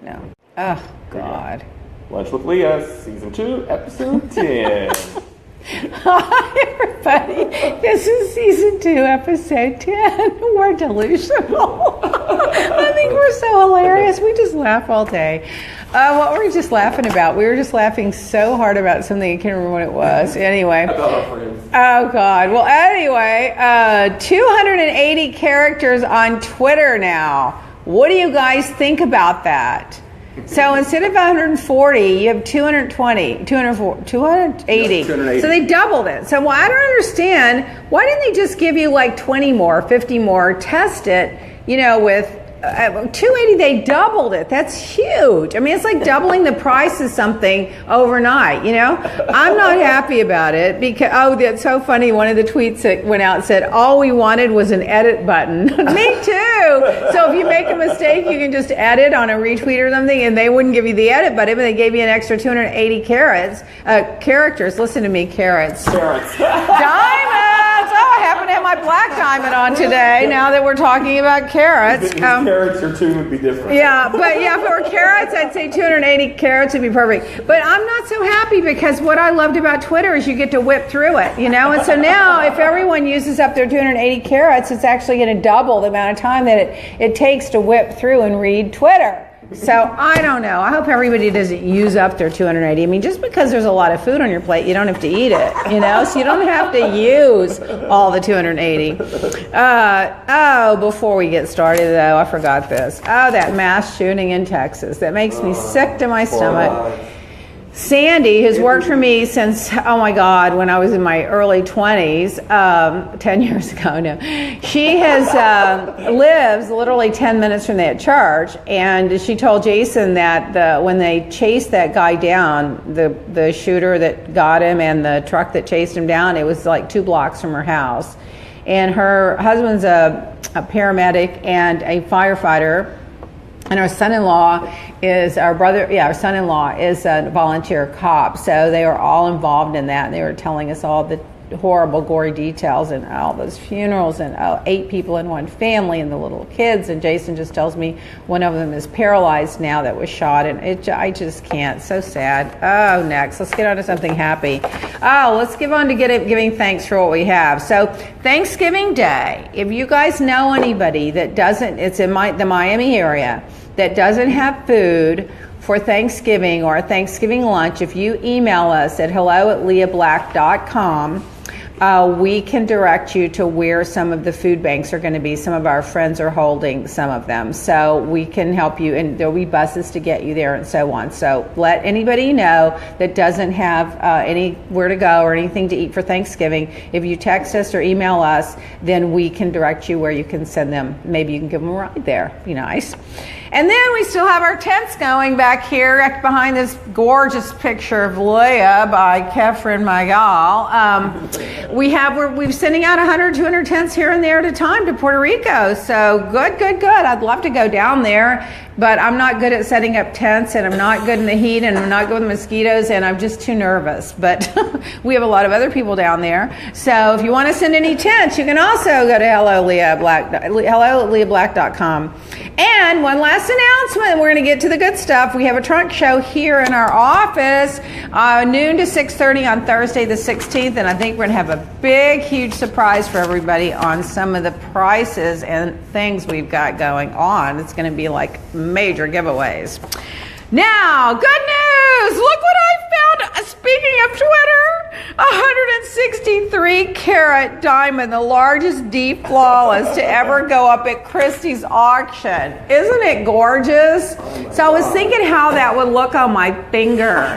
know. Oh, God. Lunch with Leah, Season 2, Episode 10. Hi, everybody. This is Season 2, Episode 10. We're delusional. I think we're so hilarious. We just laugh all day. What were we just laughing about? We were just laughing so hard about something. I can't remember what it was. Anyway. Oh, God. Well, anyway, 280 characters on Twitter now. What do you guys think about that? So instead of 140, you have 280. 280. So they doubled it. So I don't understand. Why didn't they just give you like 20 more, 50 more, test it, with 280, they doubled it. That's huge. I mean, it's like doubling the price of something overnight, I'm not happy about it because, that's so funny. One of the tweets that went out said, all we wanted was an edit button. Me too. So if you make a mistake, you can just edit on a retweet or something and they wouldn't give you the edit button, but they gave you an extra 280 characters. Listen to me, carrots. Carats. Diamonds! Oh, I happen to have my black diamond on today now that we're talking about carrots. Carats, your tune would be different. Yeah, but if it were carrots, I'd say 280 carrots would be perfect. But I'm not so happy because what I loved about Twitter is you get to whip through it, And so now if everyone uses up their 280 carrots, it's actually going to double the amount of time that it takes to whip through and read Twitter. So I don't know. I hope everybody doesn't use up their 280. I mean, just because there's a lot of food on your plate, you don't have to eat it, So you don't have to use all the 280. Before we get started, though, I forgot this. Oh, that mass shooting in Texas. That makes me sick to my stomach. Sandy, who's worked for me since, oh my God, when I was in my early 20s, 10 years ago now. She lives literally 10 minutes from that church, and she told Jason that when they chased that guy down, the shooter that got him and the truck that chased him down, it was like 2 blocks from her house. And her husband's a paramedic and a firefighter. And our son-in-law is our son-in-law is a volunteer cop. So they were all involved in that. And they were telling us all the horrible, gory details and all those funerals and 8 people in one family and the little kids. And Jason just tells me one of them is paralyzed now that was shot. And I just can't. So sad. Oh, next. Let's get on to something happy. Let's give on to giving thanks for what we have. So Thanksgiving Day, if you guys know anybody that doesn't, it's in the Miami area, that doesn't have food for Thanksgiving or a Thanksgiving lunch, if you email us at hello@leahblack.com, we can direct you to where some of the food banks are going to be. Some of our friends are holding some of them. So we can help you, and there'll be buses to get you there and so on. So let anybody know that doesn't have anywhere to go or anything to eat for Thanksgiving. If you text us or email us, then we can direct you where you can send them. Maybe you can give them a ride there. Be nice. And then we still have our tents going back here behind this gorgeous picture of Leah by Kefren Magal. We're sending out 100, 200 tents here and there at a time to Puerto Rico. So good. I'd love to go down there, but I'm not good at setting up tents, and I'm not good in the heat, and I'm not good with mosquitoes, and I'm just too nervous. But we have a lot of other people down there. So if you want to send any tents, you can also go to hello@leahblack.com. And one last announcement. We're going to get to the good stuff. We have a trunk show here in our office, noon to 6:30 on Thursday the 16th, and I think we're going to have a big, huge surprise for everybody on some of the prices and things we've got going on. It's going to be like major giveaways. Now, good news! Look what I found! Speaking of Twitter, 163 carat diamond, the largest deep flawless to ever go up at Christie's auction. Isn't it gorgeous? So I was thinking how that would look on my finger,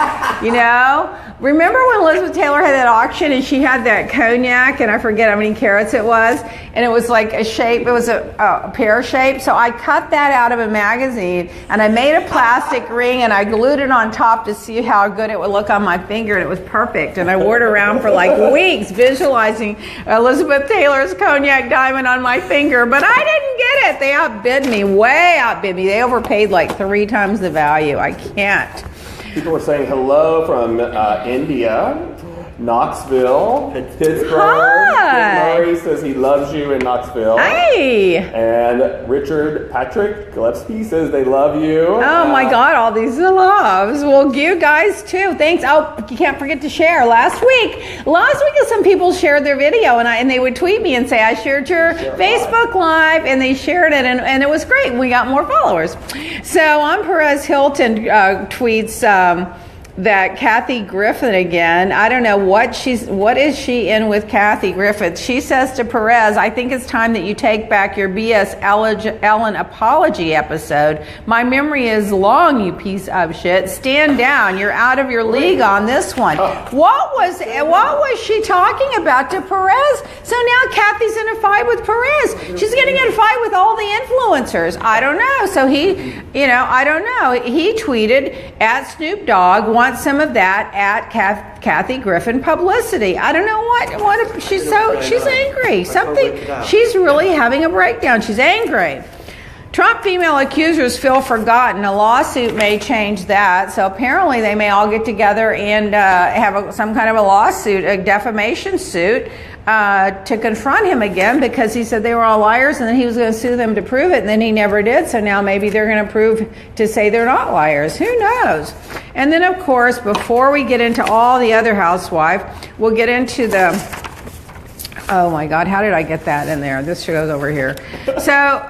Remember when Elizabeth Taylor had that auction and she had that cognac, and I forget how many carats it was, and it was like a shape, it was a pear shape. So I cut that out of a magazine and I made a plastic ring and I glued it on top to see how good it would look on my finger, and it was perfect. And I wore it around for like weeks visualizing Elizabeth Taylor's cognac diamond on my finger, but I didn't get it. They way outbid me. They overpaid like 3 times the value. I can't. People were saying hello from India. Knoxville, Pittsburgh. Hi. Murray says he loves you in Knoxville. Hey. And Richard Patrick Gillespie says they love you. Oh my God, all these loves. Well, you guys too. Thanks. Oh, you can't forget to share. Last week, some people shared their video and they would tweet me and say, I shared your Facebook Live, and they shared it, and it was great. We got more followers. So on Perez Hilton tweets that Kathy Griffin again. I don't know what is she in with Kathy Griffin. She says to Perez, I think it's time that you take back your BS Ellen apology episode. My memory is long, you piece of shit. Stand down. You're out of your league on this one. What was she talking about to Perez? So now Kathy's in a fight with Perez. She's getting in a fight with all the influencers. I don't know. So I don't know. He tweeted at Snoop Dogg, want some of that at Kathy Griffin publicity. I don't know what she's angry. She's really having a breakdown. She's angry. Trump female accusers feel forgotten. A lawsuit may change that. So apparently they may all get together and have some kind of a lawsuit, a defamation suit, to confront him again, because he said they were all liars and then he was going to sue them to prove it, and then he never did. So now maybe they're going to say they're not liars. Who knows? And then, of course, before we get into all the other housewives, we'll get into oh my God, how did I get that in there? This goes over here. So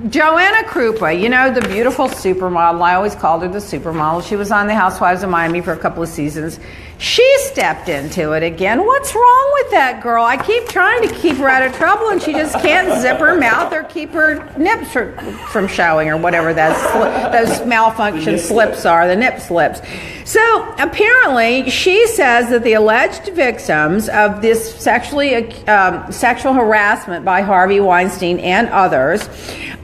Joanna Krupa, the beautiful supermodel. I always called her the supermodel. She was on the Housewives of Miami for a couple of seasons. She stepped into it again. What's wrong with that girl? I keep trying to keep her out of trouble, and she just can't zip her mouth or keep her nips from showing, or whatever those malfunction slips are, the nip slips. So apparently she says that the alleged victims of this sexual harassment by Harvey Weinstein and others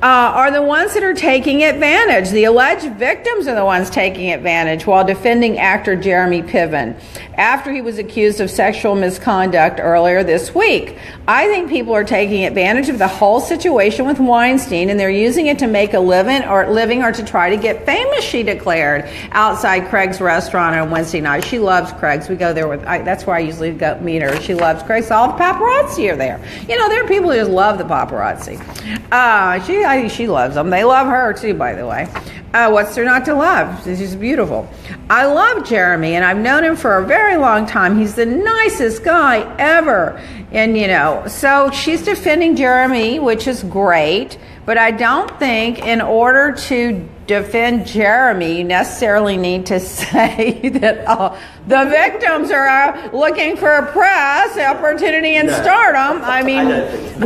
are the ones that are taking advantage. The alleged victims are the ones taking advantage while defending actor Jeremy Piven after he was accused of sexual misconduct earlier this week. I think people are taking advantage of the whole situation with Weinstein, and they're using it to make a living or to try to get famous, she declared outside Craig's restaurant on Wednesday night. She loves Craig's. We go there that's where I usually go meet her. She loves Craig's. All the paparazzi are there. There are people who just love the paparazzi. She loves them. They love her too, by the way. What's there not to love? She's beautiful. I love Jeremy, and I've known him for a very long time. He's the nicest guy ever. And, so she's defending Jeremy, which is great. But I don't think in order to defend Jeremy, you necessarily need to say that the victims are looking for a press opportunity and stardom. I mean,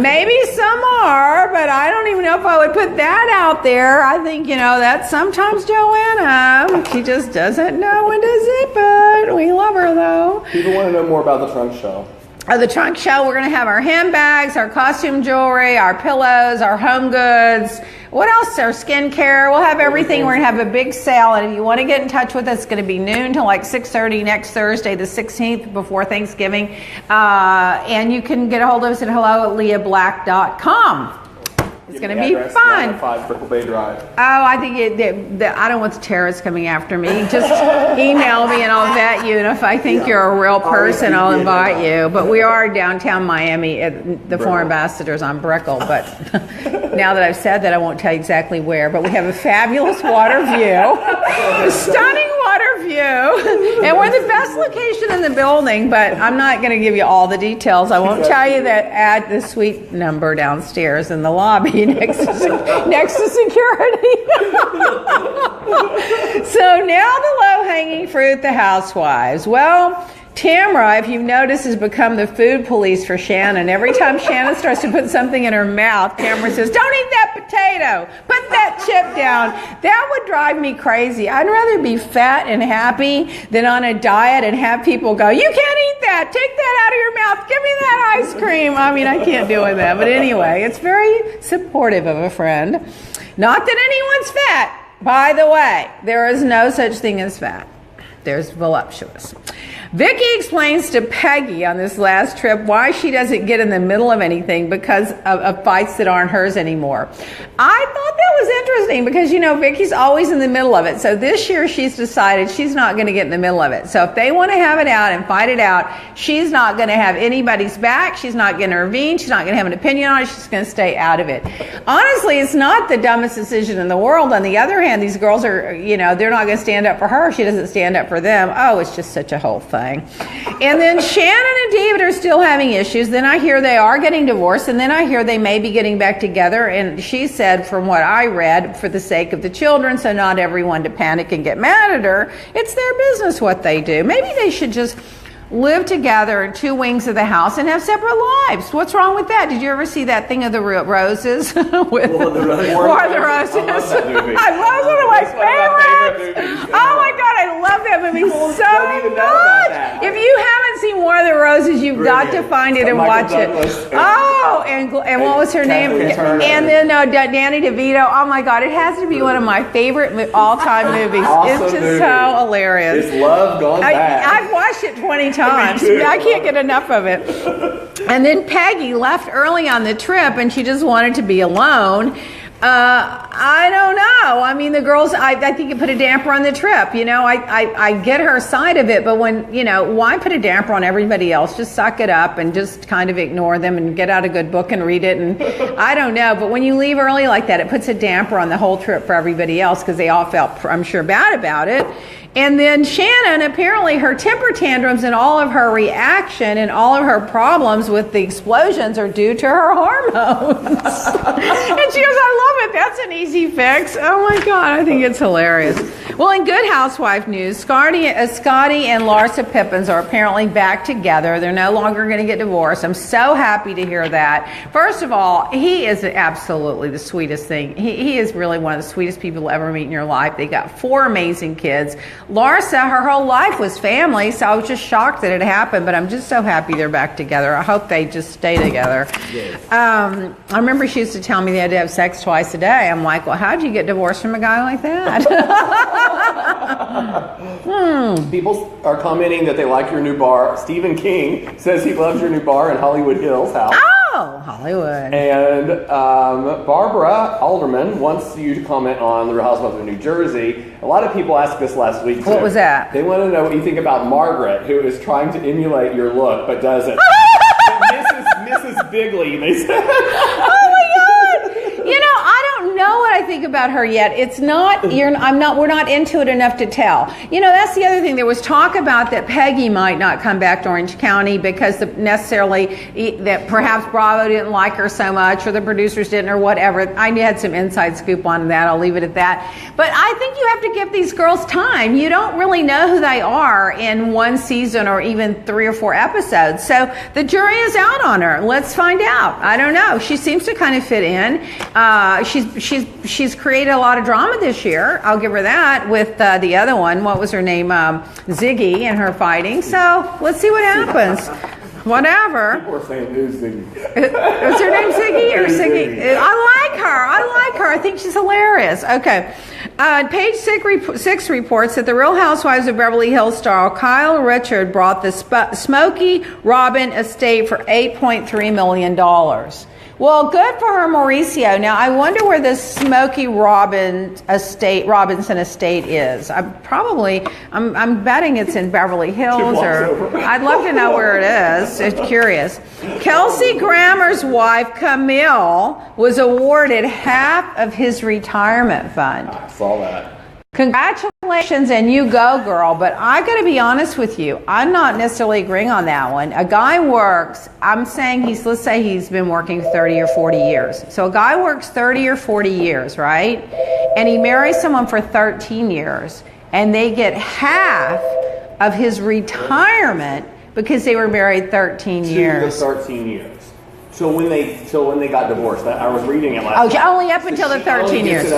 maybe some are, but I don't even know if I would put that out there. I think, that sometimes Joanna, she just doesn't know when to zip it. We love her, though. People want to know more about the trunk show. The trunk show, we're going to have our handbags, our costume jewelry, our pillows, our home goods. What else? Our skincare. We'll have everything. We're going to have a big sale. And if you want to get in touch with us, it's going to be noon till like 6:30 next Thursday, the 16th, before Thanksgiving. And you can get a hold of us at hello@leahblack.com. It's going to be fun. 905 Brickell Bay Drive. Oh, I think I don't want the terrorists coming after me. Just email me and I'll vet you. And if I think you're a real person, I'll invite you. But we are downtown Miami at the Foreign Ambassadors on Brickell. But now that I've said that, I won't tell you exactly where. But we have a fabulous water view, a stunning water view. And we're the best location in the building. But I'm not going to give you all the details. I won't tell you that at the suite number downstairs in the lobby. Next to security. So now the low-hanging fruit, the housewives. Well, Tamra, if you've noticed, has become the food police for Shannon. Every time Shannon starts to put something in her mouth, Tamra says, don't eat that potato. Put that chip down. That would drive me crazy. I'd rather be fat and happy than on a diet and have people go, you can't eat that. Take that out of your mouth. Give me that ice cream. I mean, I can't deal with that. But anyway, it's very supportive of a friend. Not that anyone's fat. By the way, there is no such thing as fat. there's voluptuous. Vicky explains to Peggy on this last trip why she doesn't get in the middle of anything because of fights that aren't hers anymore. I thought that was interesting because, you know, Vicky's always in the middle of it. So this year she's decided she's not going to get in the middle of it. So if they want to have it out and fight it out, she's not going to have anybody's back. She's not going to intervene. She's not going to have an opinion on it. She's going to stay out of it. Honestly, it's not the dumbest decision in the world. On the other hand, these girls are, you know, they're not going to stand up for her. She doesn't stand up for them. Oh, it's just such a whole thing. And then Shannon and David are still having issues. Then I hear they are getting divorced, and then I hear they may be getting back together. And she said, from what I read, for the sake of the children, so not everyone to panic and get mad at her, it's their business what they do. Maybe they should just live together in two wings of the house and have separate lives. What's wrong with that? Did you ever see that thing of the roses? With War of the Roses. I love that movie. I love one of my favorites. Oh my God, I love that movie so much. If you haven't seen War of the Roses, you've got to find it and watch it. Oh, and what was her name? And then Danny DeVito. Oh my God, it has to be one of my favorite all-time movies. It's just so hilarious. It's love gone bad. I've watched it 20 times. I can't get enough of it. And then Peggy left early on the trip and she just wanted to be alone. I don't know. I mean, the girls, I think it put a damper on the trip. You know, I get her side of it, but when, you know, why put a damper on everybody else? Just suck it up and just kind of ignore them and get out a good book and read it. And I don't know. But when you leave early like that, it puts a damper on the whole trip for everybody else because they all felt, I'm sure, bad about it. And then Shannon, apparently her temper tantrums and all of her reaction and all of her problems with the explosions are due to her hormones. And she goes, I love it. That's an easy fix. Oh my God, I think it's hilarious. Well, in Good Housewife news, Scotty and Larsa Pippins are apparently back together. They're no longer going to get divorced. I'm so happy to hear that. First of all, he is absolutely the sweetest thing. He is really one of the sweetest people you'll ever meet in your life. They got 4 amazing kids. Larsa, her whole life was family, so I was just shocked that it happened, but I'm just so happy they're back together. I hope they just stay together. Yes. I remember she used to tell me they had to have sex twice a day. I'm like, well, how'd you get divorced from a guy like that? People are commenting that they like your new bar. Stephen King says he loves your new bar in Hollywood Hills house. Oh, Hollywood. And Barbara Alderman wants you to comment on the Real Housewives of New Jersey. A lot of people asked this last week. What was that? They want to know what you think about Margaret, who is trying to emulate your look but doesn't. Mrs. Bigley, they said. Oh my God! You know, I don't know what I think about her yet. It's not. We're not into it enough to tell. You know, that's the other thing. There was talk about that Peggy might not come back to Orange County because that perhaps Bravo didn't like her so much, or the producers didn't, or whatever. I had some inside scoop on that. I'll leave it at that. But I think you have to give these girls time. You don't really know who they are in one season or even 3 or 4 episodes. So the jury is out on her. Let's find out. I don't know. She seems to kind of fit in. She's created a lot of drama this year. I'll give her that with the other one. What was her name? Ziggy and her fighting. So let's see what happens. Whatever. People are saying who's Ziggy. Is her name Ziggy or Ziggy? I like her. I think she's hilarious. Okay. Page 6 reports that the Real Housewives of Beverly Hills star Kyle Richard bought the Smokey Robin estate for $8.3 million. Well, good for her, Mauricio. Now, I wonder where this Smokey Robinson estate is. I'm betting it's in Beverly Hills, or I'd love to know where it is. It's curious. Kelsey Grammer's wife, Camille, was awarded half of his retirement fund. I saw that. Congratulations, and you go, girl. But I got to be honest with you. I'm not necessarily agreeing on that one. A guy works, let's say he's been working 30 or 40 years. So a guy works 30 or 40 years, right? And he marries someone for 13 years, and they get half of his retirement because they were married 13 years. 13 years. So when they got divorced, I was reading it last night. Only up until the 13 years.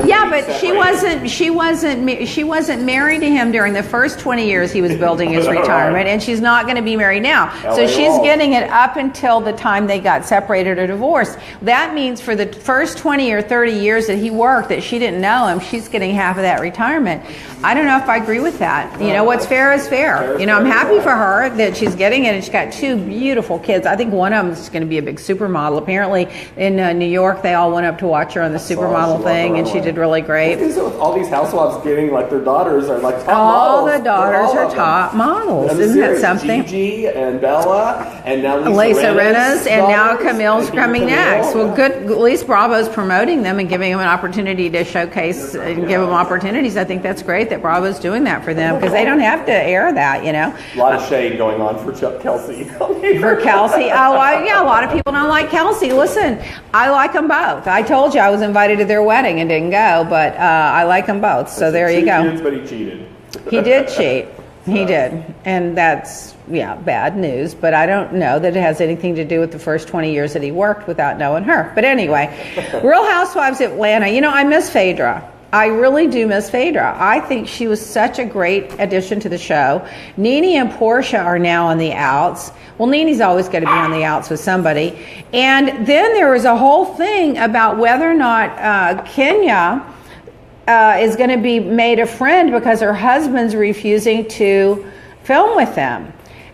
Yeah, but she wasn't married to him during the first 20 years he was building his retirement, and she's not going to be married now. So she's getting it up until the time they got separated or divorced. That means for the first 20 or 30 years that he worked, that she didn't know him, she's getting half of that retirement. I don't know if I agree with that. You know, what's fair is fair. You know, I'm happy for her that she's getting it, and she's got 2 beautiful kids. I think one of them is going to be a big supermodel. Apparently in New York they all went up to watch her on the supermodel thing, and she did really great. What is it with all these housewives getting like their daughters are like top all models? The daughters are top models. Isn't that something? Gigi and Bella, and now Lisa Rinna's, and now Camille's coming next. Well, good. At least Bravo's promoting them and giving them an opportunity to showcase and give them opportunities. I think that's great that Bravo's doing that for them, because they don't have to air that, you know. A lot of shade going on for Kelsey. For Kelsey? Yeah, a lot of people don't like Kelsey. Listen, I like them both. I told you I was invited to their wedding and didn't go, but I like them both. So there you go. But he cheated. He did cheat. He did. And that's, bad news. But I don't know that it has anything to do with the first 20 years that he worked without knowing her. But anyway, Real Housewives of Atlanta. You know, I miss Phaedra. I really do miss Phaedra. I think she was such a great addition to the show. Nene and Portia are now on the outs. Well, Nene's always going to be on the outs with somebody. And then there was a whole thing about whether or not Kenya is going to be made a friend because her husband's refusing to film with them.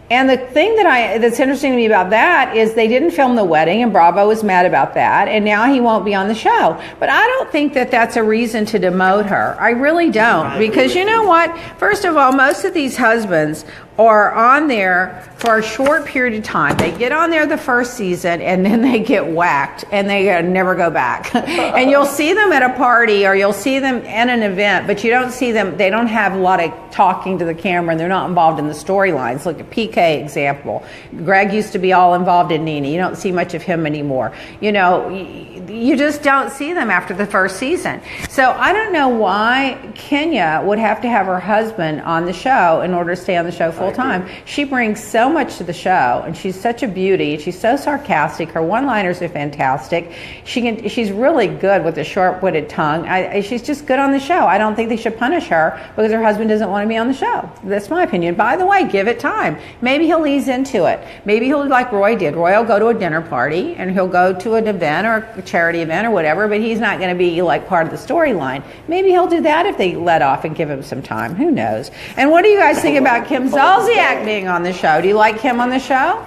And the thing that's interesting to me about that is they didn't film the wedding, and Bravo was mad about that, and now he won't be on the show. But I don't think that that's a reason to demote her. I really don't, because you know what? First of all, most of these husbands are on there for a short period of time. They get on there the first season, and then they get whacked, and they never go back. And you'll see them at a party, or you'll see them in an event, but you don't see them. They don't have a lot of talking to the camera, and they're not involved in the storylines. Look at PK example. Greg used to be all involved in Nene. You don't see much of him anymore. You know, you just don't see them after the first season. So I don't know why Kenya would have to have her husband on the show in order to stay on the show full time. She brings so much to the show, and she's such a beauty. She's so sarcastic. Her one-liners are fantastic. She's really good with a sharp-witted tongue. She's just good on the show. I don't think they should punish her because her husband doesn't want to be on the show. That's my opinion. By the way, give it time. Maybe he'll ease into it. Maybe he'll do like Roy did. Roy will go to a dinner party, and he'll go to an event or a charity event or whatever, but he's not going to be like part of the storyline. Maybe he'll do that if they let off and give him some time. Who knows? And what do you guys think about Kim Zolciak being on the show? Do you like Kim on the show?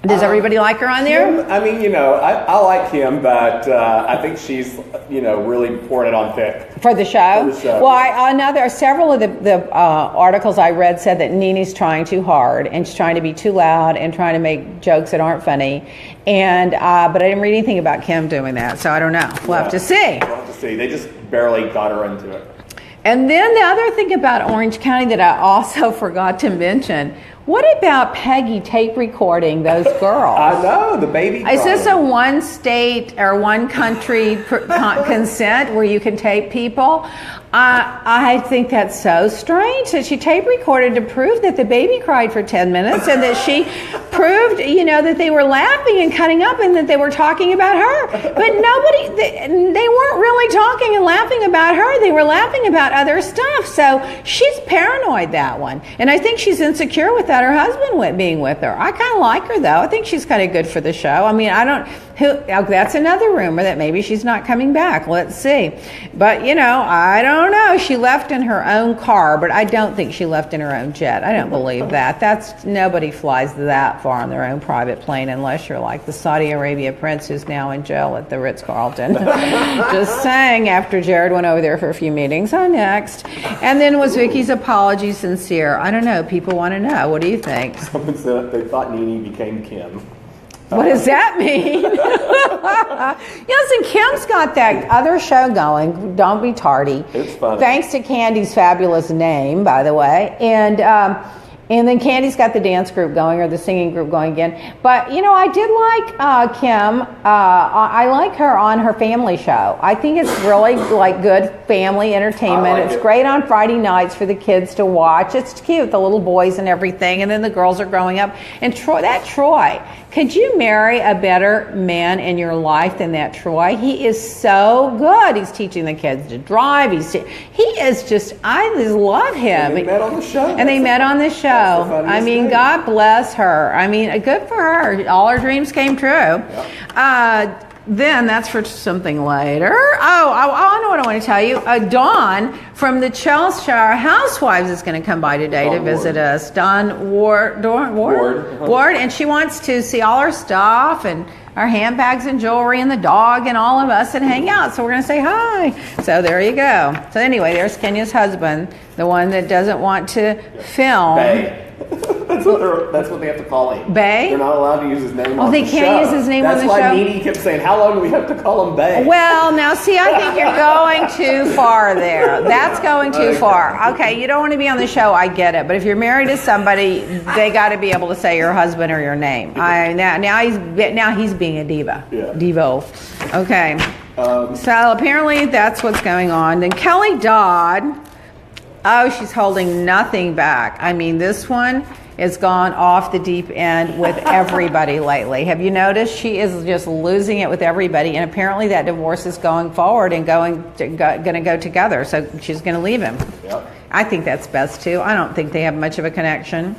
Does everybody like her on there? Kim, I mean, you know, I like Kim, but I think she's, you know, really pouring it on thick. For the show? For the show. Well, I know there are several of the articles I read said that Nene's trying too hard, and she's trying to be too loud and trying to make jokes that aren't funny. And but I didn't read anything about Kim doing that, so I don't know. We'll have to see. We'll have to see. They just barely got her into it. And then the other thing about Orange County that I also forgot to mention, what about Peggy tape recording those girls? I know, the baby. Is this a one state or one country consent where you can tape people? I think that's so strange that she tape recorded to prove that the baby cried for 10 minutes and that she proved, you know, that they were laughing and cutting up and that they were talking about her. But they weren't really talking and laughing about her. They were laughing about other stuff. So she's paranoid, that one. And I think she's insecure without her husband being with her. I kind of like her, though. I think she's kind of good for the show. I mean, that's another rumor that maybe she's not coming back. Let's see. But, you know, I don't know. She left in her own car, but I don't think she left in her own jet. I don't believe that. Nobody flies that far on their own private plane unless you're like the Saudi Arabia prince who's now in jail at the Ritz-Carlton. Just saying, after Jared went over there for a few meetings. Next. And then was Vicky's apology sincere? I don't know. People want to know. What do you think? Someone said they thought Nene became Kim. What does that mean? Listen, Kim's got that other show going, Don't Be Tardy. It's funny. Thanks to Candy's fabulous name, by the way. And And then Candy's got the dance group going, or the singing group going again. But, you know, I did like Kim. I like her on her family show. I think it's really, like, good family entertainment. It's great on Friday nights for the kids to watch. It's cute, the little boys and everything. And then the girls are growing up. And Troy, could you marry a better man in your life than that Troy? He is so good. He's teaching the kids to drive. He is just, I just love him. And they met on the show. And they met on the show. I mean, God bless her. I mean, good for her. All her dreams came true. Yep. Then that's for something later. I know what I want to tell you. Dawn from the Chelsea Housewives is going to come by today to visit us. Dawn Ward, and she wants to see all our stuff and our handbags and jewelry and the dog and all of us and hang out. So we're going to say hi. So there you go. So anyway, there's Kenya's husband, the one that doesn't want to film. Bae. That's what they have to call him. Bae? They're not allowed to use his name on the show. They can't use his name on the show? That's why Nene kept saying, how long do we have to call him Bae? Well, now see, I think you're going too far there. That's going too far. Okay, you don't want to be on the show, I get it. But if you're married to somebody, they got to be able to say your husband or your name. Now he's being a diva. Yeah. Devo. Okay. So apparently that's what's going on. Then Kelly Dodd. Oh, she's holding nothing back. I mean, this one has gone off the deep end with everybody lately. Have you noticed? She is just losing it with everybody, and apparently that divorce is going forward and going to go together. So she's going to leave him. Yep. I think that's best too. I don't think they have much of a connection.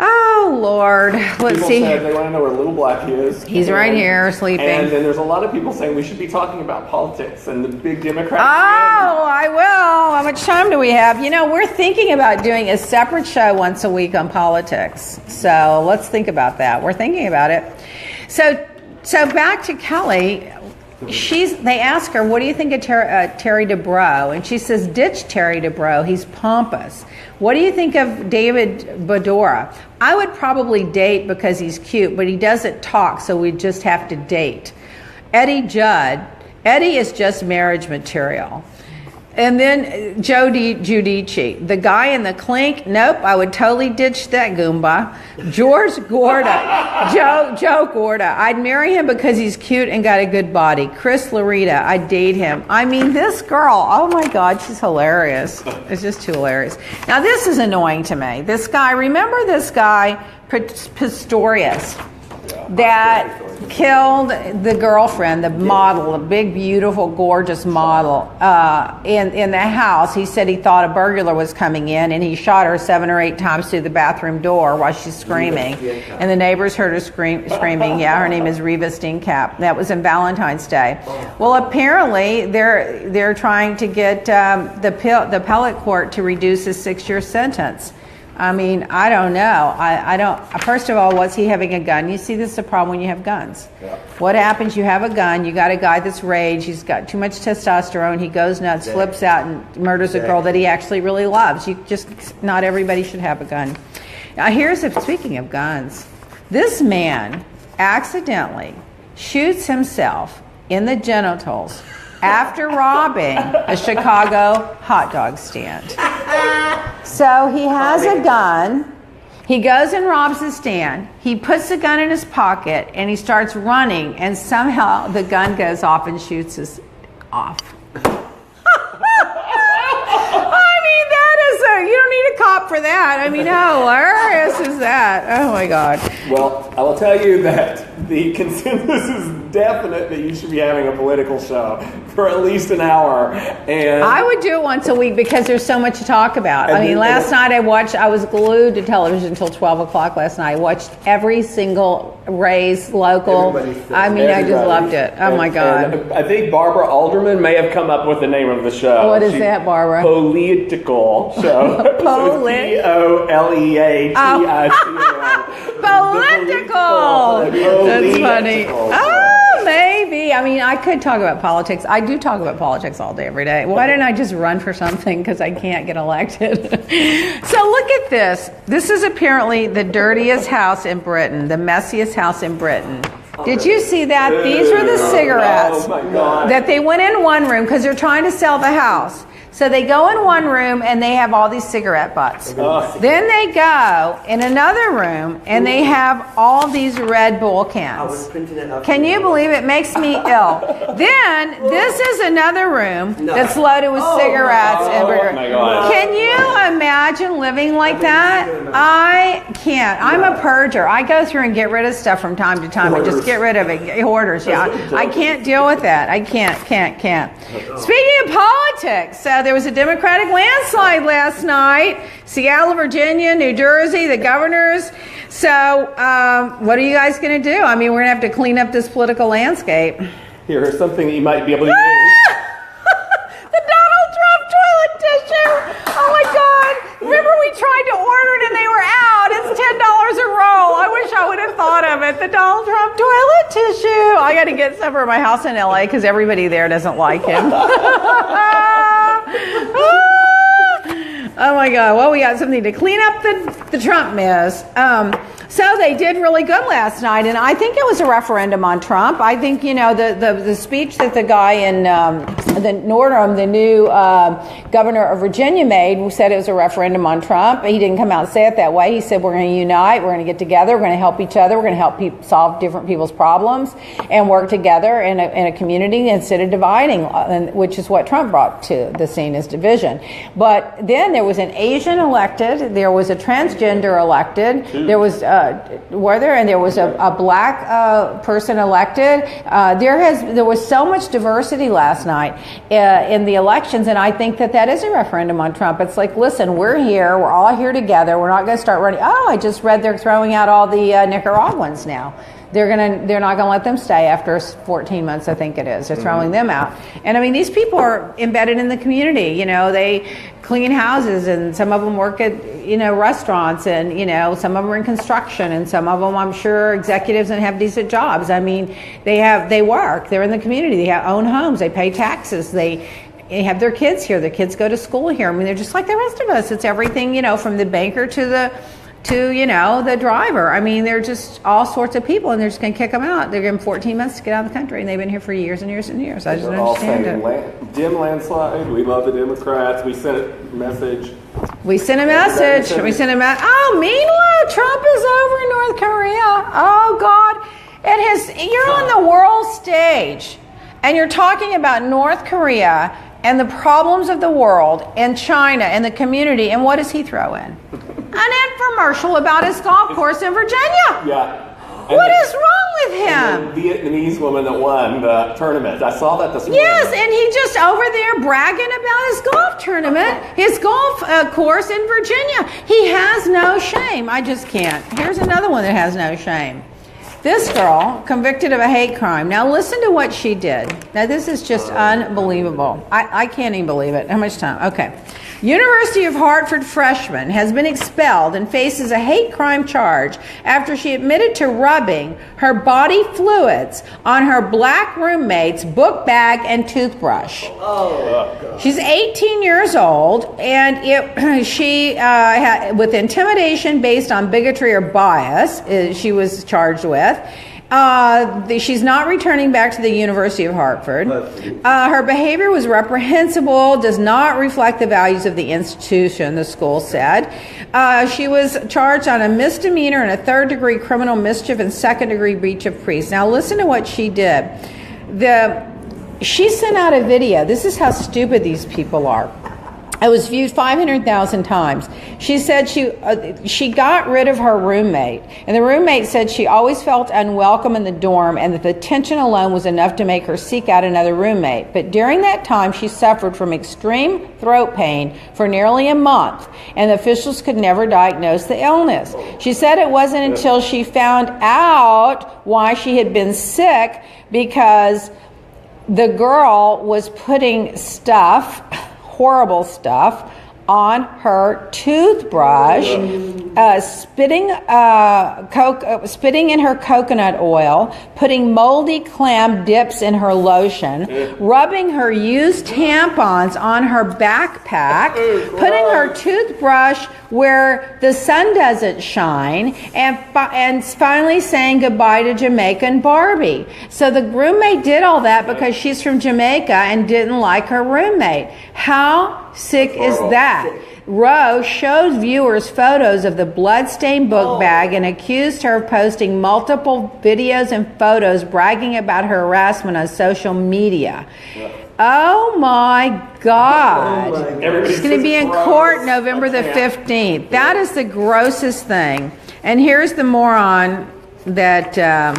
Oh, Lord. Let's see. Said they want to know where Little Black is. He's right here sleeping. And then there's a lot of people saying we should be talking about politics and the big Democrats. Oh, I will. How much time do we have? You know, we're thinking about doing a separate show once a week on politics. So let's think about that. We're thinking about it. So back to Kelly. They ask her, what do you think of Terry Dubrow? And she says, ditch Terry Dubrow. He's pompous. What do you think of David Bedora? I would probably date because he's cute, but he doesn't talk, so we just have to date. Eddie Judd. Eddie is just marriage material. And then Joe Giudice, the guy in the clink, nope, I would totally ditch that Goomba. George Gorda, Joe Gorda, I'd marry him because he's cute and got a good body. Chris Larita, I'd date him. I mean, this girl, oh my God, she's hilarious. It's just too hilarious. Now this is annoying to me. This guy, remember this guy, Pistorius, that killed the girlfriend, the model, the big, beautiful, gorgeous model, in the house. He said he thought a burglar was coming in, and he shot her 7 or 8 times through the bathroom door while she's screaming. And the neighbors heard her screaming. Yeah, her name is Reva Steenkamp. That was in Valentine's Day. Well, apparently they're trying to get the appellate court to reduce his 6-year sentence. I mean, I don't know. I don't. First of all, was he having a gun? You see, this is a problem when you have guns. Yeah. What happens? You have a gun. You got a guy that's rage. He's got too much testosterone. He goes nuts, flips out, and murders a girl that he actually really loves. Not everybody should have a gun. Now, speaking of guns, this man accidentally shoots himself in the genitals after robbing a Chicago hot dog stand. So he has a gun. He goes and robs the stand. He puts the gun in his pocket and he starts running, and somehow the gun goes off and shoots us off. You don't need a cop for that. I mean, how hilarious is that? Oh my God. Well, I will tell you that the consensus is definite that you should be having a political show for at least an hour. And I would do it once a week because there's so much to talk about. I mean, last night I was glued to television until 12 o'clock last night. I watched every single race, local. I mean, I just loved it. Oh my God. And I think Barbara Alderman may have come up with the name of the show. What is that, Barbara? Political show. PoliticaLEA. Political. That's funny. Oh, maybe. I mean, I could talk about politics. I do talk about politics all day, every day. Why didn't I just run for something? Because I can't get elected. So look at this. This is apparently the dirtiest house in Britain, the messiest house in Britain. Did you see that? These were the cigarettes that they went in one room because they're trying to sell the house. So they go in one room and they have all these cigarette butts. Then they go in another room and they have all these Red Bull cans. Can you believe it? Makes me ill. Then this is another room that's loaded with cigarettes and burgers. My God. Can you imagine living like that? I can't. I'm a purger. I go through and get rid of stuff from time to time. I just get rid of it. Hoarders, yeah. I can't deal with that. I can't. Speaking of politics, there was a Democratic landslide last night. Seattle, Virginia, New Jersey, the governors. So what are you guys going to do? I mean, we're going to have to clean up this political landscape. Here's something that you might be able to use. The Donald Trump toilet tissue. Oh my God. Remember we tried to order it and they were out. It's $10 a roll. I wish I would have thought of it. The Donald Trump toilet tissue. I got to get some for my house in LA because everybody there doesn't like him. Oh my God. Well, we got something to clean up the Trump mess. So they did really good last night, and I think it was a referendum on Trump. I think, the speech that the guy in the Nordstrom, the new governor of Virginia, made, said it was a referendum on Trump. He didn't come out and say it that way. He said, we're going to unite, we're going to get together, we're going to help each other, we're going to help solve different people's problems and work together in a community instead of dividing, which is what Trump brought to the scene, is division. But then there was an Asian elected, there was a transgender elected, there was there was a black person elected. There was so much diversity last night in the elections, and I think that is a referendum on Trump. It's like, listen, we're here, we're all here together. We're not going to start running. Oh, I just read they're throwing out all the Nicaraguans now. They're not gonna let them stay after 14 months, I think it is. They're throwing them out. And I mean, these people are embedded in the community. They clean houses, and some of them work at restaurants, and some of them are in construction, and some of them, I'm sure, executives and have decent jobs. I mean, they work. They're in the community. They own homes. They pay taxes. They have their kids here. Their kids go to school here. I mean, they're just like the rest of us. It's everything, from the banker to the driver. I mean, they're just all sorts of people, and they're just going to kick them out. They're giving them 14 months to get out of the country, and they've been here for years and years and years. I just don't understand it. Dim landslide. We love the Democrats. We sent a message. Oh, meanwhile, Trump is over in North Korea. Oh, God. You're on the world stage, and you're talking about North Korea and the problems of the world and China and the community, and what does he throw in? An infomercial about his golf course in Virginia. Yeah. What is wrong with him? The Vietnamese woman that won the tournament. I saw that this morning. Yes, and he just over there bragging about his golf tournament, his golf course in Virginia. He has no shame. I just can't. Here's another one that has no shame. This girl, convicted of a hate crime. Now listen to what she did. Now this is just unbelievable. I can't even believe it. How much time? Okay. University of Hartford freshman has been expelled and faces a hate crime charge after she admitted to rubbing her body fluids on her black roommate's book bag and toothbrush. She's 18 years old, and with intimidation based on bigotry or bias, she was charged with. She's not returning back to the University of Hartford. Her behavior was reprehensible, does not reflect the values of the institution, the school said. She was charged on a misdemeanor and a third-degree criminal mischief and second-degree breach of peace. Now listen to what she did. She sent out a video. This is how stupid these people are. It was viewed 500,000 times. She said she got rid of her roommate, and the roommate said she always felt unwelcome in the dorm and that the tension alone was enough to make her seek out another roommate. But during that time, she suffered from extreme throat pain for nearly a month, and the officials could never diagnose the illness. She said it wasn't until she found out why she had been sick, because the girl was putting horrible stuff, on her toothbrush, spitting in her coconut oil, putting moldy clam dips in her lotion, rubbing her used tampons on her backpack, putting her toothbrush where the sun doesn't shine, and finally saying goodbye to Jamaican Barbie. So the roommate did all that because she's from Jamaica and didn't like her roommate. How sick is that? Rowe showed viewers photos of the bloodstained book bag and accused her of posting multiple videos and photos bragging about her harassment on social media. Oh my God. She's going to be in court November the 15th. That is the grossest thing. And here's the moron that, I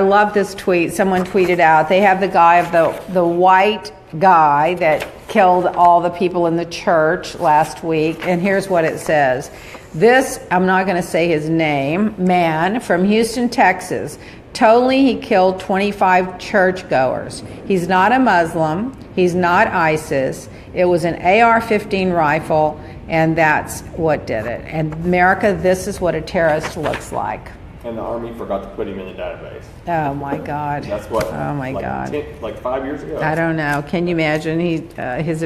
love this tweet. Someone tweeted out, they have the guy of the white guy that killed all the people in the church last week. And here's what it says. This, I'm not going to say his name, man from Houston, Texas, totally he killed 25 churchgoers. He's not a Muslim. He's not ISIS. It was an AR-15 rifle, and that's what did it. And America, this is what a terrorist looks like. And the Army forgot to put him in the database. Oh my God. That's what. Oh my God. Like 5 years ago. I don't know. Can you imagine his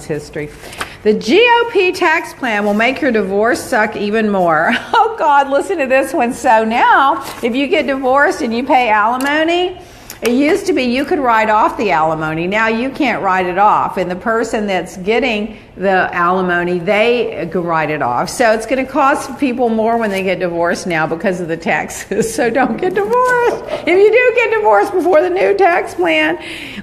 history? The GOP tax plan will make your divorce suck even more. Oh God, listen to this one. So now, if you get divorced and you pay alimony, it used to be you could write off the alimony. Now you can't write it off. And the person that's getting the alimony, they can write it off. So it's going to cost people more when they get divorced now because of the taxes. So don't get divorced. If you do get divorced before the new tax plan,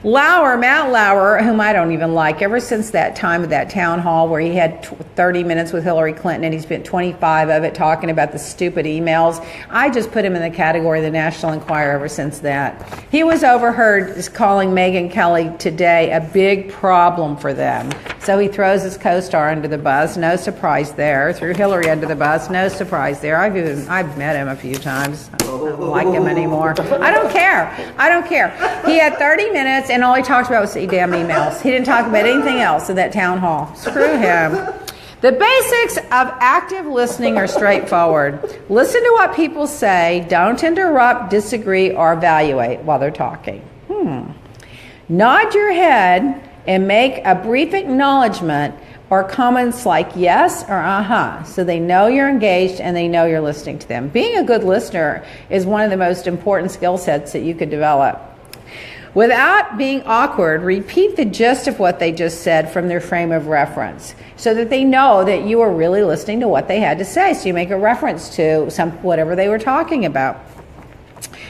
Matt Lauer, whom I don't even like, ever since that time of that town hall where he had 30 minutes with Hillary Clinton and he spent 25 of it talking about the stupid emails, I just put him in the category of the National Enquirer ever since that. He was overheard calling Megyn Kelly today a big problem for them. So he throws his co-star under the bus. No surprise there. Threw Hillary under the bus. No surprise there. I've met him a few times. I don't like him anymore. I don't care. He had 30 minutes and all he talked about was damn emails. He didn't talk about anything else in that town hall. Screw him. The basics of active listening are straightforward. Listen to what people say. Don't interrupt, disagree, or evaluate while they're talking. Nod your head and make a brief acknowledgement or comments like yes or uh-huh, so they know you're engaged and they know you're listening to them. Being a good listener is one of the most important skill sets that you could develop. Without being awkward, repeat the gist of what they just said from their frame of reference so that they know that you are really listening to what they had to say. So you make a reference to whatever they were talking about.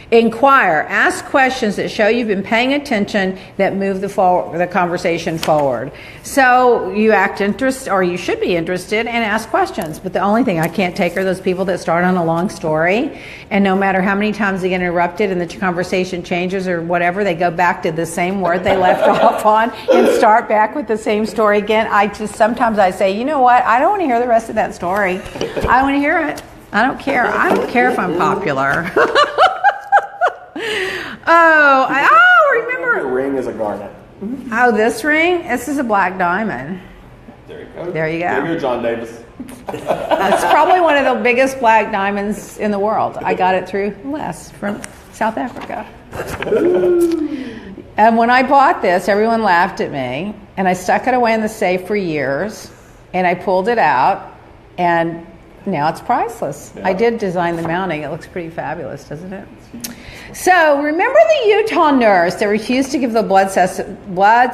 Inquire. Ask questions that show you've been paying attention that move the conversation forward. So you act interested, or you should be interested, and ask questions. But the only thing I can't take are those people that start on a long story, and no matter how many times they get interrupted and the conversation changes or whatever, they go back to the same word they left off on and start back with the same story again. Sometimes I say, you know what? I don't want to hear the rest of that story. I want to hear it. I don't care. I don't care if I'm popular. Remember. Your ring is a garnet. Oh, this ring? This is a black diamond. There you go. There you go. There you go, John Davis. It's probably one of the biggest black diamonds in the world. I got it through Les from South Africa. And when I bought this, everyone laughed at me. And I stuck it away in the safe for years. And I pulled it out. And now it's priceless. Yeah. I did design the mounting. It looks pretty fabulous, doesn't it? So remember the Utah nurse that refused to give the blood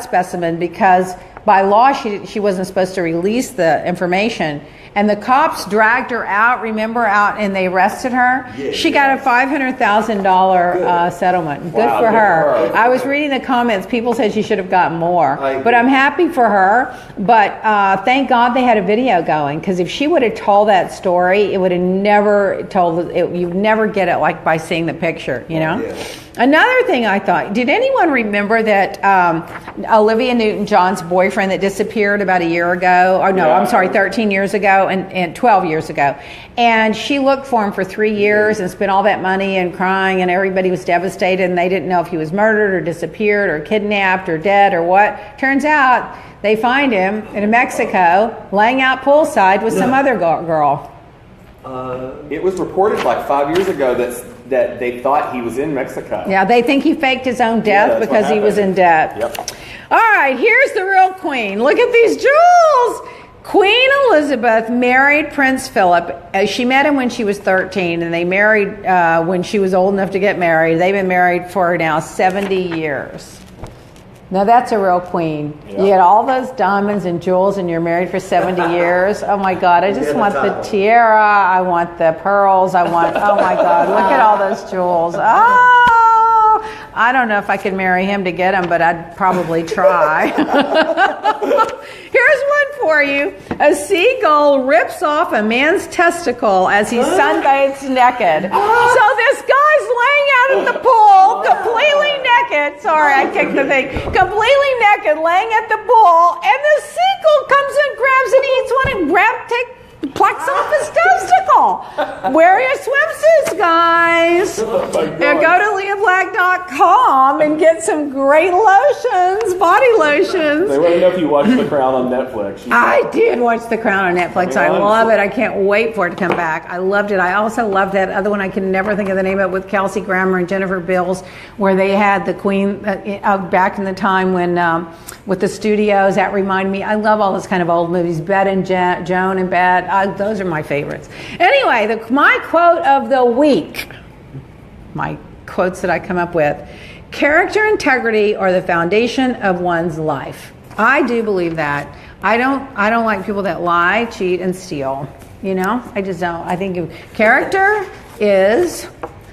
specimen because by law she wasn't supposed to release the information, and the cops dragged her out, and they arrested her. Yeah, she got a $500,000 settlement. Good for her. I was reading the comments. People said she should have gotten more. But I'm happy for her. But thank God they had a video going, because if she would have told that story, it would have never told it. You'd never get it like by seeing the picture, you know? Yeah. Another thing I thought, did anyone remember that Olivia Newton-John's boyfriend that disappeared about a year ago? Or no, Yeah. I'm sorry, 13 years ago and 12 years ago. And she looked for him for 3 years and spent all that money and crying, and everybody was devastated, and they didn't know if he was murdered or disappeared or kidnapped or dead or what. Turns out they find him in Mexico laying out poolside with some other girl. It was reported like 5 years ago that they thought he was in Mexico. Yeah, they think he faked his own death that's because what he was in happened. debt. Yep. All right, here's the real queen. Look at these jewels. Queen Elizabeth married Prince Philip. She met him when she was 13, and they married when she was old enough to get married. They've been married for now 70 years. Now that's a real queen. Yeah. You get all those diamonds and jewels, and you're married for 70 years. Oh my God, I just want the tiara. I want the pearls. Oh my God, look at all those jewels. Oh, I don't know if I could marry him to get them, but I'd probably try. Here's one for you. A seagull rips off a man's testicle as he sunbathes naked. So this guy's laying out at the pool, completely naked. Sorry, I kicked the thing. Completely naked, laying at the pool, and the seagull comes and grabs and eats one and plucks off his testicle. Wear your swimsuits, guys. And go to LeahBlack.com and get some great lotions, body lotions. They want to know if you watched The Crown on Netflix. I did watch The Crown on Netflix. I love it. I can't wait for it to come back. I loved it. I also loved that other one. I can never think of the name of it, with Kelsey Grammer and Jennifer Beals, where they had the Queen back in the time when with the studios. That reminded me. I love all those kind of old movies. Bet and Joan and Bet. Those are my favorites. Anyway, my quote of the week. My quotes that I come up with. Character integrity are the foundation of one's life. I do believe that. I don't like people that lie, cheat, and steal. You know, I just don't. I think character is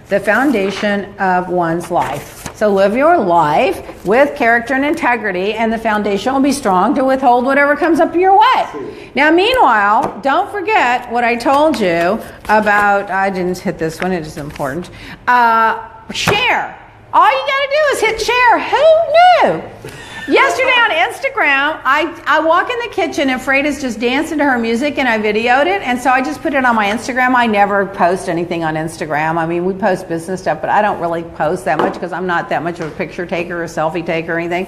the foundation of one's life. So live your life with character and integrity, and the foundation will be strong to withhold whatever comes up your way. Now, meanwhile, don't forget what I told you about, I didn't hit this one, it is important. Share. All you got to do is hit share. Who knew? Yesterday on Instagram, I walk in the kitchen and Freda's just dancing to her music, and I videoed it, and so I just put it on my Instagram. I never post anything on Instagram. I mean, we post business stuff, but I don't really post that much because I'm not that much of a picture taker or selfie taker or anything.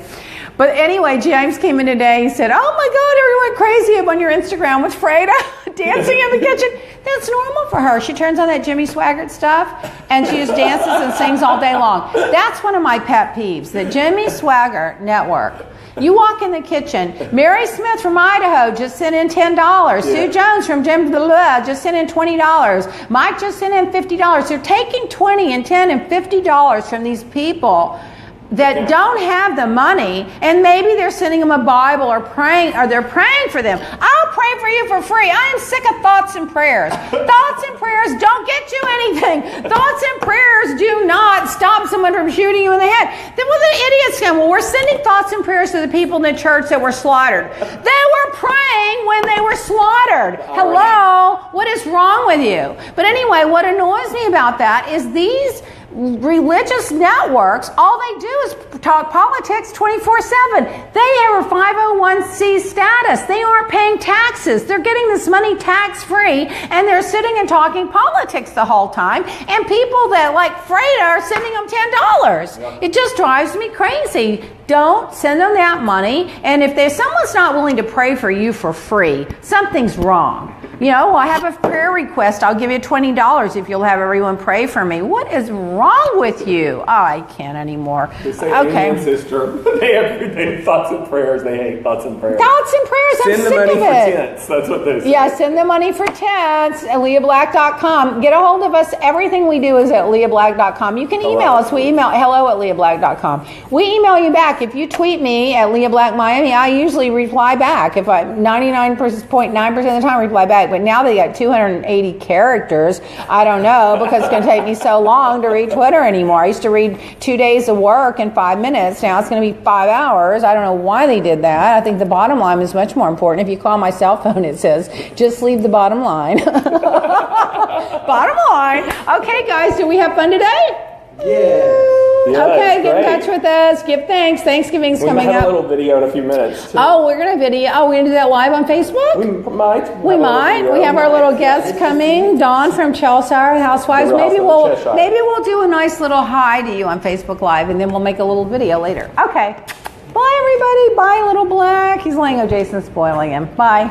But anyway, James came in today. He said, "Oh my God, everyone crazy up on your Instagram with Freda dancing in the kitchen." That's normal for her. She turns on that Jimmy Swaggart stuff, and she just dances and sings all day long. That's one of my pet peeves, the Jimmy Swaggart Network. You walk in the kitchen. Mary Smith from Idaho just sent in $10. Yeah. Sue Jones from Jim just sent in $20. Mike just sent in $50. They're taking $20 and $10 and $50 from these people that don't have the money, and maybe they're sending them a Bible or praying, or they're praying for them. I'll pray for you for free. I am sick of thoughts and prayers. Thoughts and prayers don't get you anything. Thoughts and prayers do not stop someone from shooting you in the head. Then what the idiots come? Well, we're sending thoughts and prayers to the people in the church that were slaughtered. They were praying when they were slaughtered. Hello? What is wrong with you? But anyway, what annoys me about that is these religious networks, all they do is talk politics 24/7. They have a 501c status. They aren't paying taxes. They're getting this money tax-free, and they're sitting and talking politics the whole time. And people that like Freda are sending them $10. It just drives me crazy. Don't send them that money. And if someone's not willing to pray for you for free, something's wrong. You know, well, I have a prayer request. I'll give you $20 if you'll have everyone pray for me. What is wrong with you? Oh, I can't anymore. They say, okay. Amen, sister. They have thoughts and prayers. They hate thoughts and prayers. Thoughts and prayers. Send the money for tents. That's what they say. Yeah, send the money for tents at LeahBlack.com. Get a hold of us. Everything we do is at LeahBlack.com. You can email us. We email hello@LeahBlack.com. We email you back. If you tweet me at Leah Black Miami, I usually reply back. If I 99.9% of the time reply back. But now they got 280 characters. I don't know, because it's going to take me so long to read Twitter anymore. I used to read 2 days of work in 5 minutes. Now it's going to be 5 hours. I don't know why they did that. I think the bottom line is much more important. If you call my cell phone, it says, just leave the bottom line. Bottom line. Okay, guys, did we have fun today? Yeah. Yeah, Okay, it's get in great. touch with us. Give thanks. Thanksgiving's We coming might have up. a little video in a few minutes. Too. Oh, we're gonna video. Oh, we're gonna do that live on Facebook. We might. We might. We have our little guests coming. Dawn from Chelsea Housewives. The Real Maybe Housewives of Cheshire. maybe we'll do a nice little hi to you on Facebook Live, and then we'll make a little video later. Okay. Bye, everybody. Bye, little black. He's laying. Oh, Jason's spoiling him. Bye.